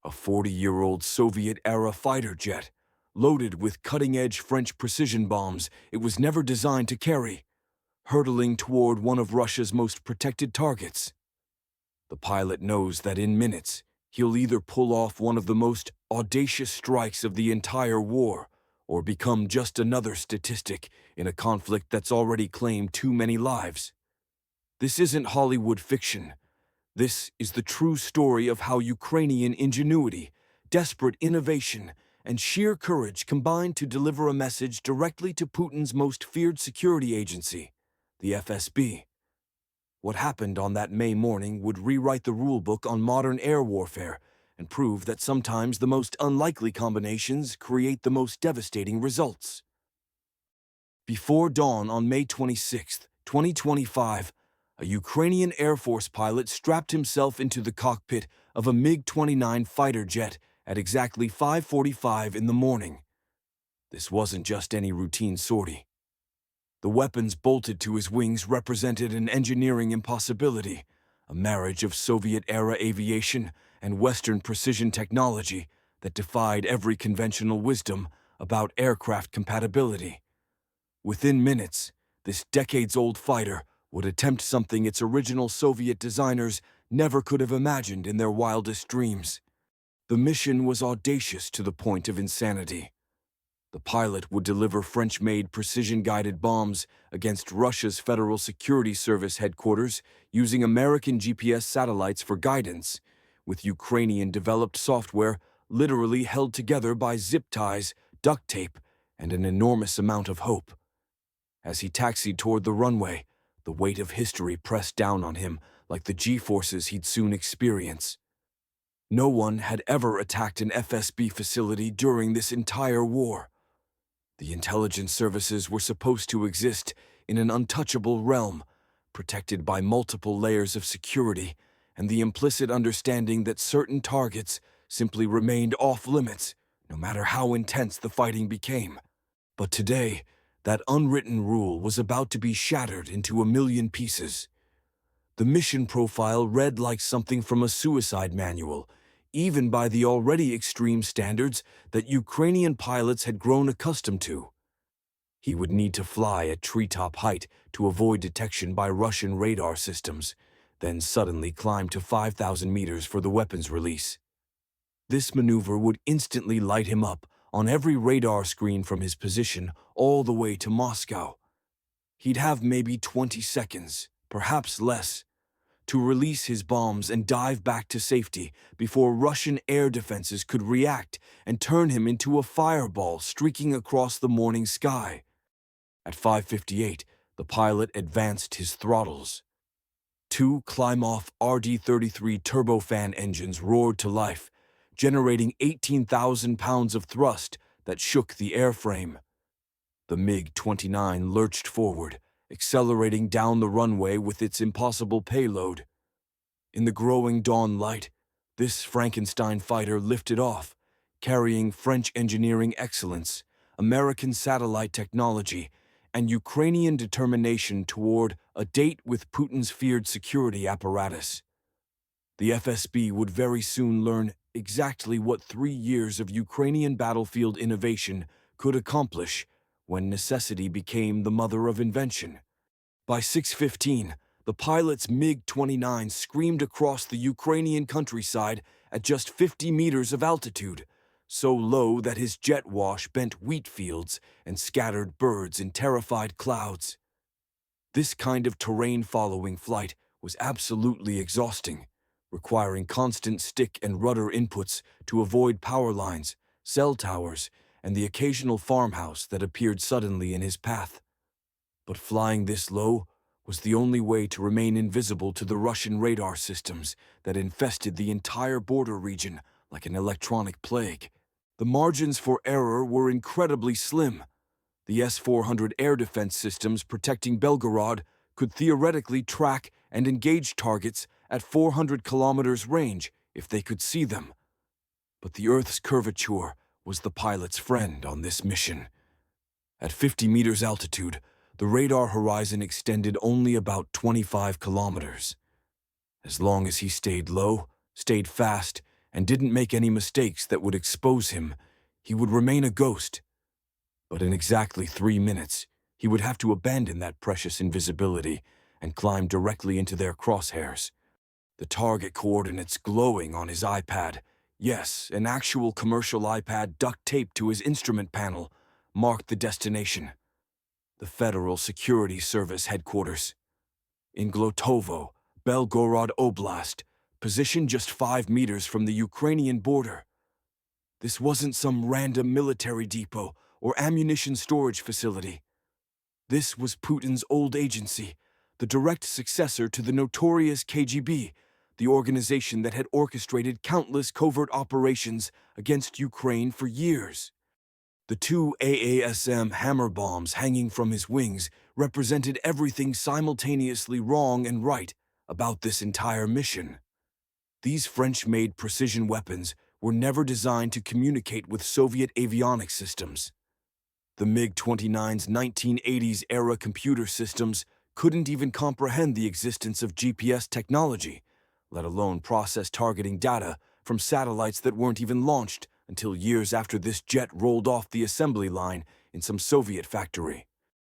a 40-year-old Soviet-era fighter jet, loaded with cutting-edge French precision bombs it was never designed to carry, hurtling toward one of Russia's most protected targets. The pilot knows that in minutes, he'll either pull off one of the most audacious strikes of the entire war or become just another statistic in a conflict that's already claimed too many lives. This isn't Hollywood fiction. This is the true story of how Ukrainian ingenuity, desperate innovation, and sheer courage combined to deliver a message directly to Putin's most feared security agency, the FSB. What happened on that May morning would rewrite the rulebook on modern air warfare and prove that sometimes the most unlikely combinations create the most devastating results. Before dawn on May 26, 2025, a Ukrainian Air Force pilot strapped himself into the cockpit of a MiG-29 fighter jet at exactly 5:45 in the morning. This wasn't just any routine sortie. The weapons bolted to his wings represented an engineering impossibility, a marriage of Soviet-era aviation and Western precision technology that defied every conventional wisdom about aircraft compatibility. Within minutes, this decades-old fighter would attempt something its original Soviet designers never could have imagined in their wildest dreams. The mission was audacious to the point of insanity. The pilot would deliver French-made precision-guided bombs against Russia's Federal Security Service headquarters using American GPS satellites for guidance, with Ukrainian-developed software literally held together by zip ties, duct tape, and an enormous amount of hope. As he taxied toward the runway, the weight of history pressed down on him like the G-forces he'd soon experience. No one had ever attacked an FSB facility during this entire war. The intelligence services were supposed to exist in an untouchable realm, protected by multiple layers of security and the implicit understanding that certain targets simply remained off-limits, no matter how intense the fighting became. But today, that unwritten rule was about to be shattered into a million pieces. The mission profile read like something from a suicide manual, even by the already extreme standards that Ukrainian pilots had grown accustomed to. He would need to fly at treetop height to avoid detection by Russian radar systems, then suddenly climb to 5,000 meters for the weapons release. This maneuver would instantly light him up on every radar screen from his position all the way to Moscow. He'd have maybe 20 seconds, perhaps less, to release his bombs and dive back to safety before Russian air defenses could react and turn him into a fireball streaking across the morning sky. At 5:58, the pilot advanced his throttles. Two climb-off RD-33 turbofan engines roared to life, generating 18,000 pounds of thrust that shook the airframe. The MiG-29 lurched forward, accelerating down the runway with its impossible payload. In the growing dawn light, this Frankenstein fighter lifted off, carrying French engineering excellence, American satellite technology, and Ukrainian determination toward a date with Putin's feared security apparatus. The FSB would very soon learn exactly what 3 years of Ukrainian battlefield innovation could accomplish when necessity became the mother of invention. By 6:15, the pilot's MiG-29 screamed across the Ukrainian countryside at just 50 meters of altitude, so low that his jet wash bent wheat fields and scattered birds in terrified clouds. This kind of terrain-following flight was absolutely exhausting, requiring constant stick and rudder inputs to avoid power lines, cell towers, and the occasional farmhouse that appeared suddenly in his path. But flying this low was the only way to remain invisible to the Russian radar systems that infested the entire border region like an electronic plague. The margins for error were incredibly slim. The S-400 air defense systems protecting Belgorod could theoretically track and engage targets at 400 kilometers range if they could see them. But the Earth's curvature was the pilot's friend on this mission. At 50 meters altitude, the radar horizon extended only about 25 kilometers. As long as he stayed low, stayed fast, and didn't make any mistakes that would expose him, he would remain a ghost. But in exactly 3 minutes, he would have to abandon that precious invisibility and climb directly into their crosshairs. The target coordinates glowing on his iPad, yes, an actual commercial iPad duct-taped to his instrument panel, marked the destination. The Federal Security Service headquarters. In Glotovo, Belgorod Oblast, positioned just 5 meters from the Ukrainian border. This wasn't some random military depot or ammunition storage facility. This was Putin's old agency, the direct successor to the notorious KGB, the organization that had orchestrated countless covert operations against Ukraine for years. The 2 AASM Hammer bombs hanging from his wings represented everything simultaneously wrong and right about this entire mission. These French-made precision weapons were never designed to communicate with Soviet avionics systems. The MiG-29's 1980s-era computer systems couldn't even comprehend the existence of GPS technology, let alone process targeting data from satellites that weren't even launched until years after this jet rolled off the assembly line in some Soviet factory.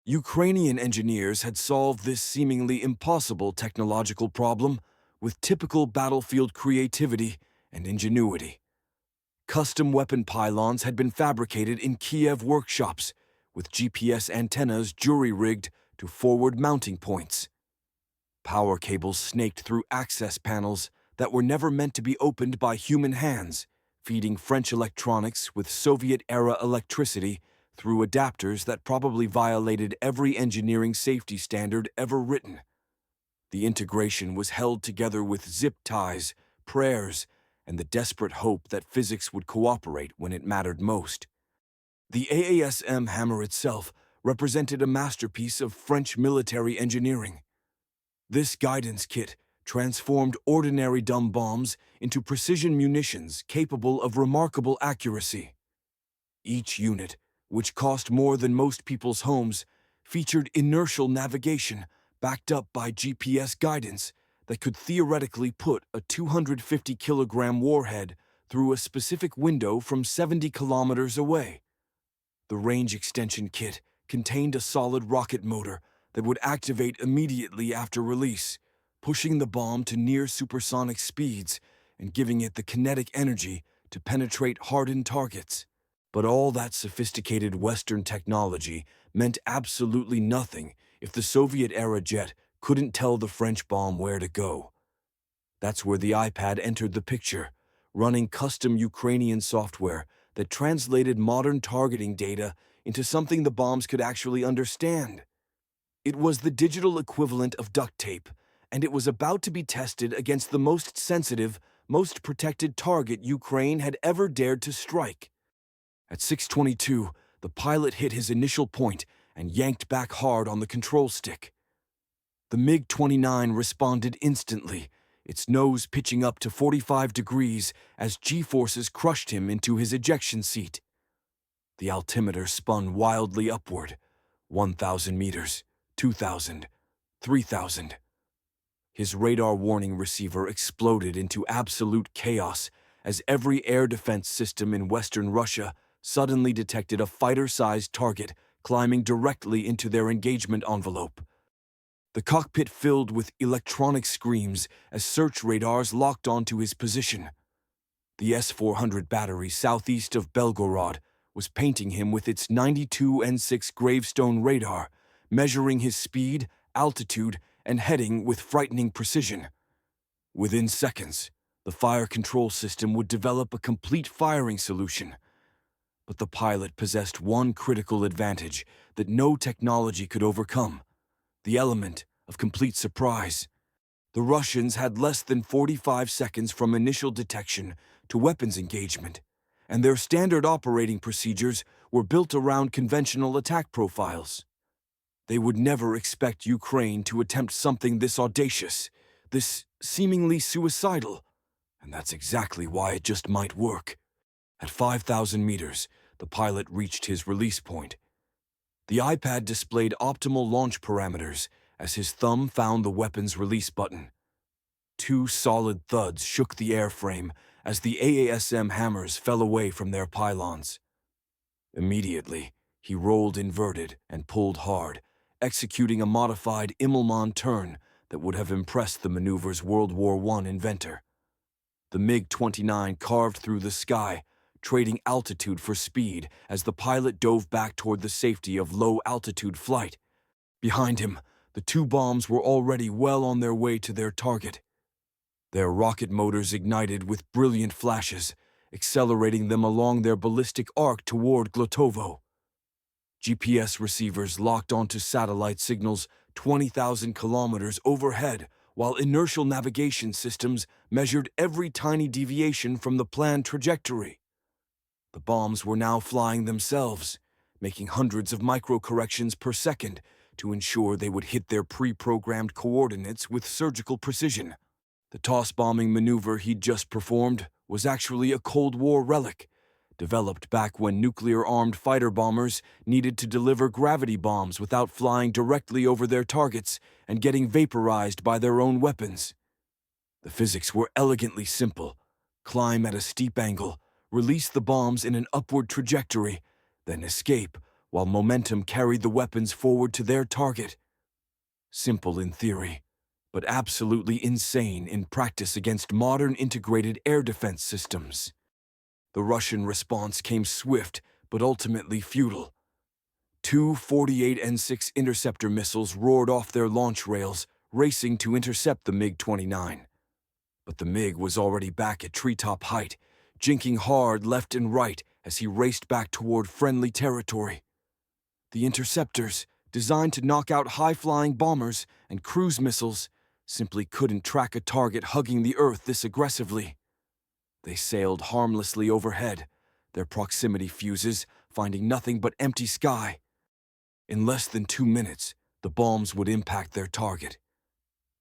Ukrainian engineers had solved this seemingly impossible technological problem with typical battlefield creativity and ingenuity. Custom weapon pylons had been fabricated in Kiev workshops, with GPS antennas jury-rigged to forward mounting points. Power cables snaked through access panels that were never meant to be opened by human hands, feeding French electronics with Soviet-era electricity through adapters that probably violated every engineering safety standard ever written. The integration was held together with zip ties, prayers, and the desperate hope that physics would cooperate when it mattered most. The AASM Hammer itself represented a masterpiece of French military engineering. This guidance kit transformed ordinary dumb bombs into precision munitions capable of remarkable accuracy. Each unit, which cost more than most people's homes, featured inertial navigation backed up by GPS guidance that could theoretically put a 250-kilogram warhead through a specific window from 70 kilometers away. The range extension kit contained a solid rocket motor that would activate immediately after release, pushing the bomb to near supersonic speeds and giving it the kinetic energy to penetrate hardened targets. But all that sophisticated Western technology meant absolutely nothing if the Soviet-era jet couldn't tell the French bomb where to go. That's where the iPad entered the picture, running custom Ukrainian software that translated modern targeting data into something the bombs could actually understand. It was the digital equivalent of duct tape, and it was about to be tested against the most sensitive, most protected target Ukraine had ever dared to strike. At 6:22, the pilot hit his initial point and yanked back hard on the control stick. The MiG-29 responded instantly, its nose pitching up to 45 degrees as G-forces crushed him into his ejection seat. The altimeter spun wildly upward, 1,000 meters, 2,000, 3,000. His radar warning receiver exploded into absolute chaos as every air defense system in Western Russia suddenly detected a fighter-sized target climbing directly into their engagement envelope. The cockpit filled with electronic screams as search radars locked onto his position. The S-400 battery southeast of Belgorod was painting him with its 92N6 gravestone radar, measuring his speed, altitude, and heading with frightening precision. Within seconds, the fire control system would develop a complete firing solution. But the pilot possessed one critical advantage that no technology could overcome: the element of complete surprise. The Russians had less than 45 seconds from initial detection to weapons engagement, and their standard operating procedures were built around conventional attack profiles. They would never expect Ukraine to attempt something this audacious, this seemingly suicidal, and that's exactly why it just might work. At 5,000 meters, the pilot reached his release point. The iPad displayed optimal launch parameters as his thumb found the weapon's release button. 2 solid thuds shook the airframe as the AASM Hammers fell away from their pylons. Immediately, he rolled inverted and pulled hard, executing a modified Immelmann turn that would have impressed the maneuver's World War I inventor. The MiG-29 carved through the sky, trading altitude for speed as the pilot dove back toward the safety of low-altitude flight. Behind him, the two bombs were already well on their way to their target. Their rocket motors ignited with brilliant flashes, accelerating them along their ballistic arc toward Glotovo. GPS receivers locked onto satellite signals 20,000 kilometers overhead, while inertial navigation systems measured every tiny deviation from the planned trajectory. The bombs were now flying themselves, making hundreds of micro-corrections per second to ensure they would hit their pre-programmed coordinates with surgical precision. The toss-bombing maneuver he'd just performed was actually a Cold War relic, developed back when nuclear-armed fighter bombers needed to deliver gravity bombs without flying directly over their targets and getting vaporized by their own weapons. The physics were elegantly simple. Climb at a steep angle, release the bombs in an upward trajectory, then escape while momentum carried the weapons forward to their target. Simple in theory, but absolutely insane in practice against modern integrated air defense systems. The Russian response came swift, but ultimately futile. Two 48N6 interceptor missiles roared off their launch rails, racing to intercept the MiG-29. But the MiG was already back at treetop height, jinking hard left and right as he raced back toward friendly territory. The interceptors, designed to knock out high-flying bombers and cruise missiles, simply couldn't track a target hugging the Earth this aggressively. They sailed harmlessly overhead, their proximity fuses finding nothing but empty sky. In less than 2 minutes, the bombs would impact their target.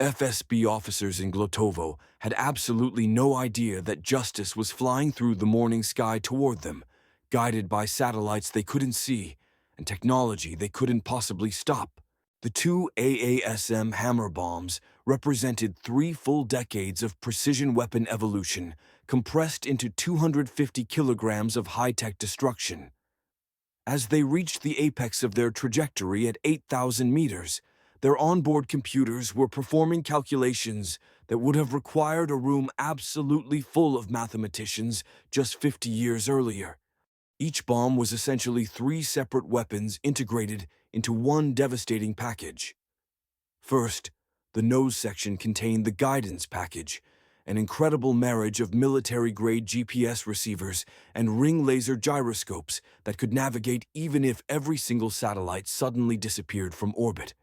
FSB officers in Glotovo had absolutely no idea that justice was flying through the morning sky toward them, guided by satellites they couldn't see and technology they couldn't possibly stop. The two AASM Hammer bombs represented 3 full decades of precision weapon evolution compressed into 250 kilograms of high-tech destruction. As they reached the apex of their trajectory at 8,000 meters, their onboard computers were performing calculations that would have required a room absolutely full of mathematicians just 50 years earlier. Each bomb was essentially 3 separate weapons integrated into one devastating package. First, the nose section contained the guidance package, an incredible marriage of military-grade GPS receivers and ring laser gyroscopes that could navigate even if every single satellite suddenly disappeared from orbit.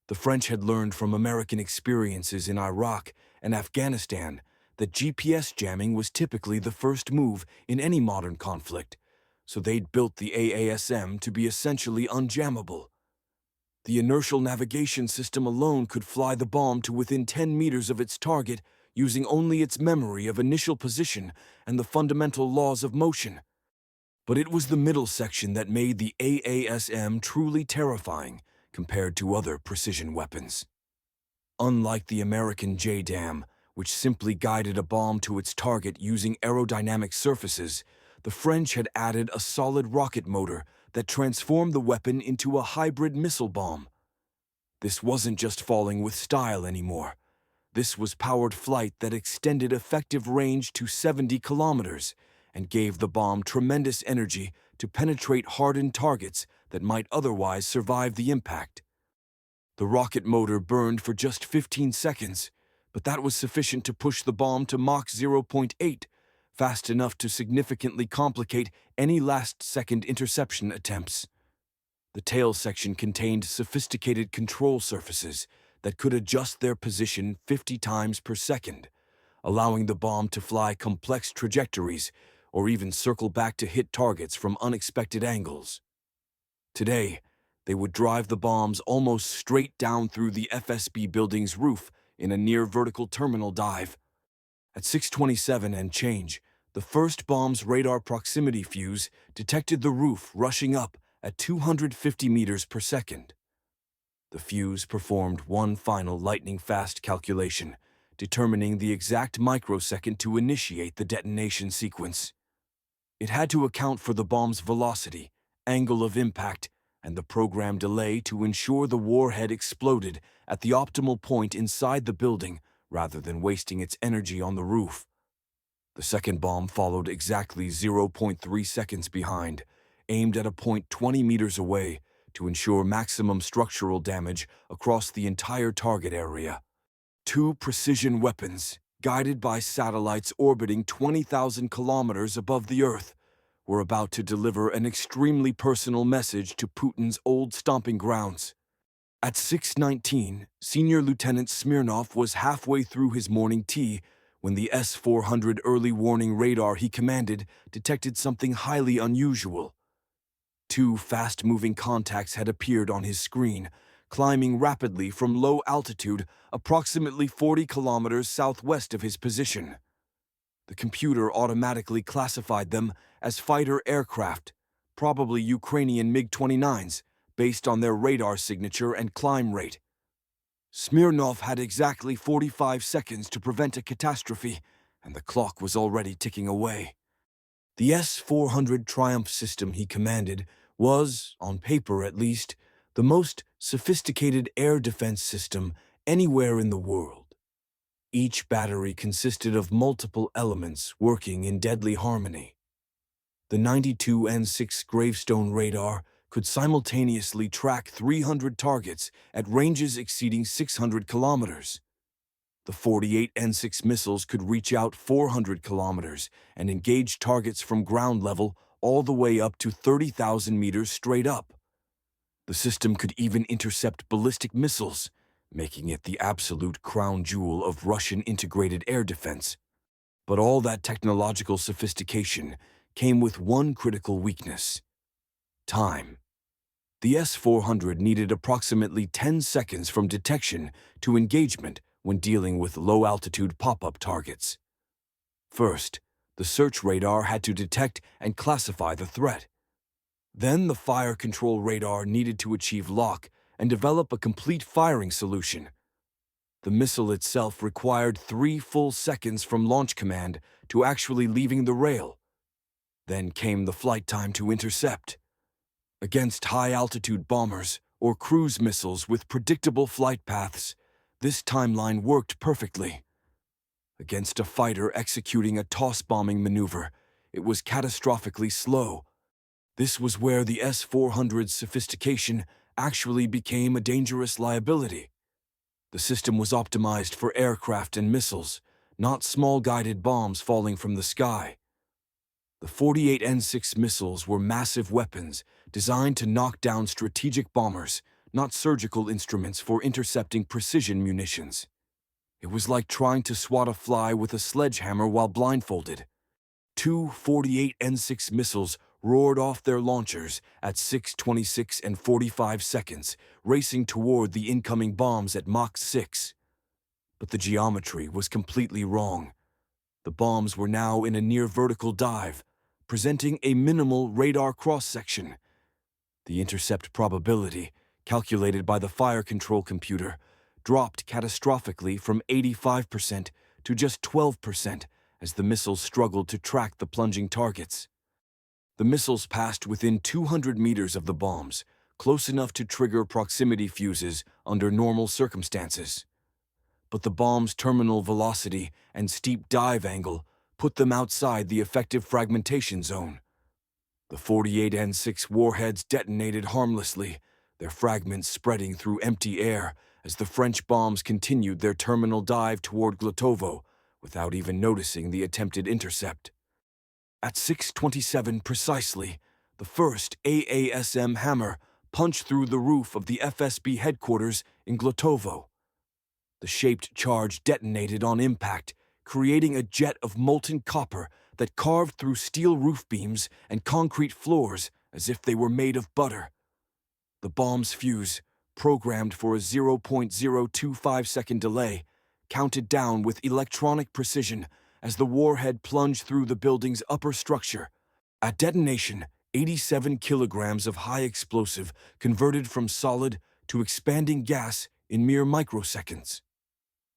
The French had learned from American experiences in Iraq and Afghanistan that GPS jamming was typically the first move in any modern conflict, so they'd built the AASM to be essentially unjammable. The inertial navigation system alone could fly the bomb to within 10 meters of its target using only its memory of initial position and the fundamental laws of motion. But it was the middle section that made the AASM truly terrifying compared to other precision weapons. Unlike the American JDAM, which simply guided a bomb to its target using aerodynamic surfaces, the French had added a solid rocket motor that transformed the weapon into a hybrid missile bomb. This wasn't just falling with style anymore. This was powered flight that extended effective range to 70 kilometers and gave the bomb tremendous energy to penetrate hardened targets that might otherwise survive the impact. The rocket motor burned for just 15 seconds, but that was sufficient to push the bomb to Mach 0.8, fast enough to significantly complicate any last-second interception attempts. The tail section contained sophisticated control surfaces that could adjust their position 50 times per second, allowing the bomb to fly complex trajectories or even circle back to hit targets from unexpected angles. Today, they would drive the bombs almost straight down through the FSB building's roof in a near-vertical terminal dive. At 6:27 and change, the first bomb's radar proximity fuse detected the roof rushing up at 250 meters per second. The fuse performed one final lightning-fast calculation, determining the exact microsecond to initiate the detonation sequence. It had to account for the bomb's velocity, angle of impact, and the program delay to ensure the warhead exploded at the optimal point inside the building rather than wasting its energy on the roof. The second bomb followed exactly 0.3 seconds behind, aimed at a point 20 meters away to ensure maximum structural damage across the entire target area. Two precision weapons, guided by satellites orbiting 20,000 kilometers above the Earth, were about to deliver an extremely personal message to Putin's old stomping grounds. At 6:19, Senior Lieutenant Smirnov was halfway through his morning tea when the S-400 early warning radar he commanded detected something highly unusual. Two fast-moving contacts had appeared on his screen, climbing rapidly from low altitude approximately 40 kilometers southwest of his position. The computer automatically classified them as fighter aircraft, probably Ukrainian MiG-29s, based on their radar signature and climb rate. Smirnov had exactly 45 seconds to prevent a catastrophe, and the clock was already ticking away. The S-400 Triumph system he commanded was, on paper at least, the most sophisticated air defense system anywhere in the world. Each battery consisted of multiple elements working in deadly harmony. The 92N6 Gravestone radar could simultaneously track 300 targets at ranges exceeding 600 kilometers. The 48N6 missiles could reach out 400 kilometers and engage targets from ground level all the way up to 30,000 meters straight up. The system could even intercept ballistic missiles, making it the absolute crown jewel of Russian integrated air defense. But all that technological sophistication came with one critical weakness: time. The S-400 needed approximately 10 seconds from detection to engagement when dealing with low-altitude pop-up targets. First, the search radar had to detect and classify the threat. Then the fire control radar needed to achieve lock and develop a complete firing solution. The missile itself required 3 full seconds from launch command to actually leaving the rail. Then came the flight time to intercept. Against high-altitude bombers or cruise missiles with predictable flight paths, this timeline worked perfectly. Against a fighter executing a toss-bombing maneuver, it was catastrophically slow. This was where the S-400's sophistication actually became a dangerous liability. The system was optimized for aircraft and missiles, not small guided bombs falling from the sky. The 48N6 missiles were massive weapons designed to knock down strategic bombers, not surgical instruments for intercepting precision munitions. It was like trying to swat a fly with a sledgehammer while blindfolded. Two 48N6 missiles roared off their launchers at 6:26 and 45 seconds, racing toward the incoming bombs at Mach 6. But the geometry was completely wrong. The bombs were now in a near-vertical dive, presenting a minimal radar cross-section. The intercept probability, calculated by the fire control computer, dropped catastrophically from 85% to just 12% as the missiles struggled to track the plunging targets. The missiles passed within 200 meters of the bombs, close enough to trigger proximity fuses under normal circumstances. But the bomb's terminal velocity and steep dive angle put them outside the effective fragmentation zone. The 48N6 warheads detonated harmlessly, their fragments spreading through empty air as the French bombs continued their terminal dive toward Glotovo without even noticing the attempted intercept. At 6:27 precisely, the first AASM Hammer punched through the roof of the FSB headquarters in Glotovo. The shaped charge detonated on impact, creating a jet of molten copper that carved through steel roof beams and concrete floors as if they were made of butter. The bomb's fuse, programmed for a 0.025-second delay, counted down with electronic precision as the warhead plunged through the building's upper structure. At detonation, 87 kilograms of high explosive converted from solid to expanding gas in mere microseconds.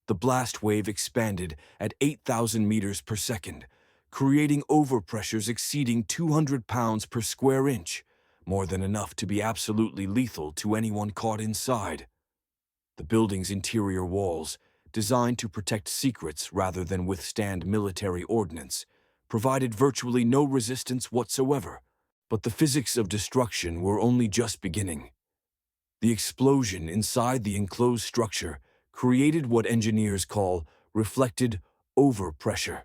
The blast wave expanded at 8,000 meters per second, creating overpressures exceeding 200 pounds per square inch, more than enough to be absolutely lethal to anyone caught inside. The building's interior walls, designed to protect secrets rather than withstand military ordnance, provided virtually no resistance whatsoever. But the physics of destruction were only just beginning. The explosion inside the enclosed structure created what engineers call reflected overpressure.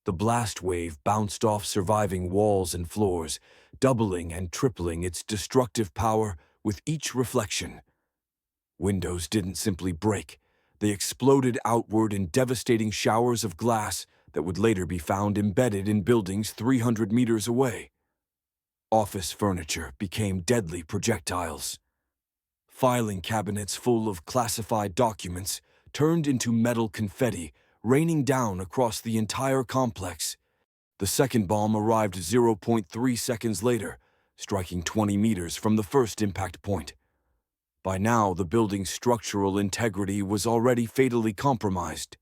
The blast wave bounced off surviving walls and floors, doubling and tripling its destructive power with each reflection. Windows didn't simply break, they exploded outward in devastating showers of glass that would later be found embedded in buildings 300 meters away. Office furniture became deadly projectiles. Filing cabinets full of classified documents turned into metal confetti, raining down across the entire complex. The second bomb arrived 0.3 seconds later, striking 20 meters from the first impact point. By now, the building's structural integrity was already fatally compromised.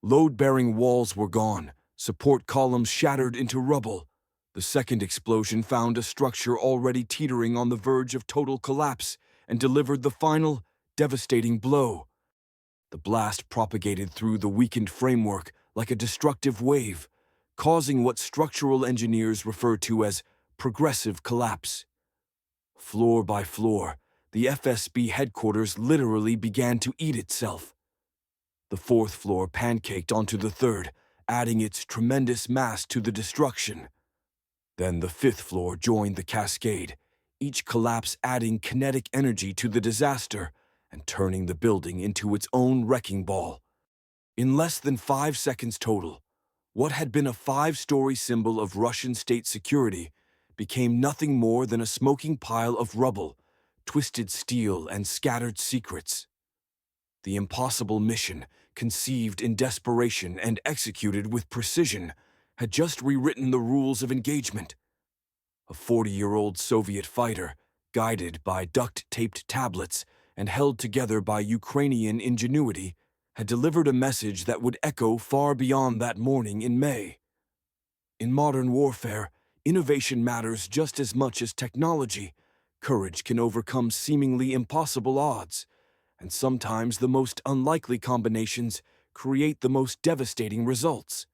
Load-bearing walls were gone, support columns shattered into rubble. The second explosion found a structure already teetering on the verge of total collapse and delivered the final, devastating blow. The blast propagated through the weakened framework like a destructive wave, causing what structural engineers refer to as progressive collapse. Floor by floor, the FSB headquarters literally began to eat itself. The fourth floor pancaked onto the third, adding its tremendous mass to the destruction. Then the fifth floor joined the cascade, each collapse adding kinetic energy to the disaster and turning the building into its own wrecking ball. In less than 5 seconds total, what had been a 5-story symbol of Russian state security became nothing more than a smoking pile of rubble, twisted steel, and scattered secrets. The impossible mission, conceived in desperation and executed with precision, had just rewritten the rules of engagement. A 40-year-old Soviet fighter, guided by duct-taped tablets and held together by Ukrainian ingenuity, had delivered a message that would echo far beyond that morning in May. In modern warfare, innovation matters just as much as technology. Courage can overcome seemingly impossible odds, and sometimes the most unlikely combinations create the most devastating results.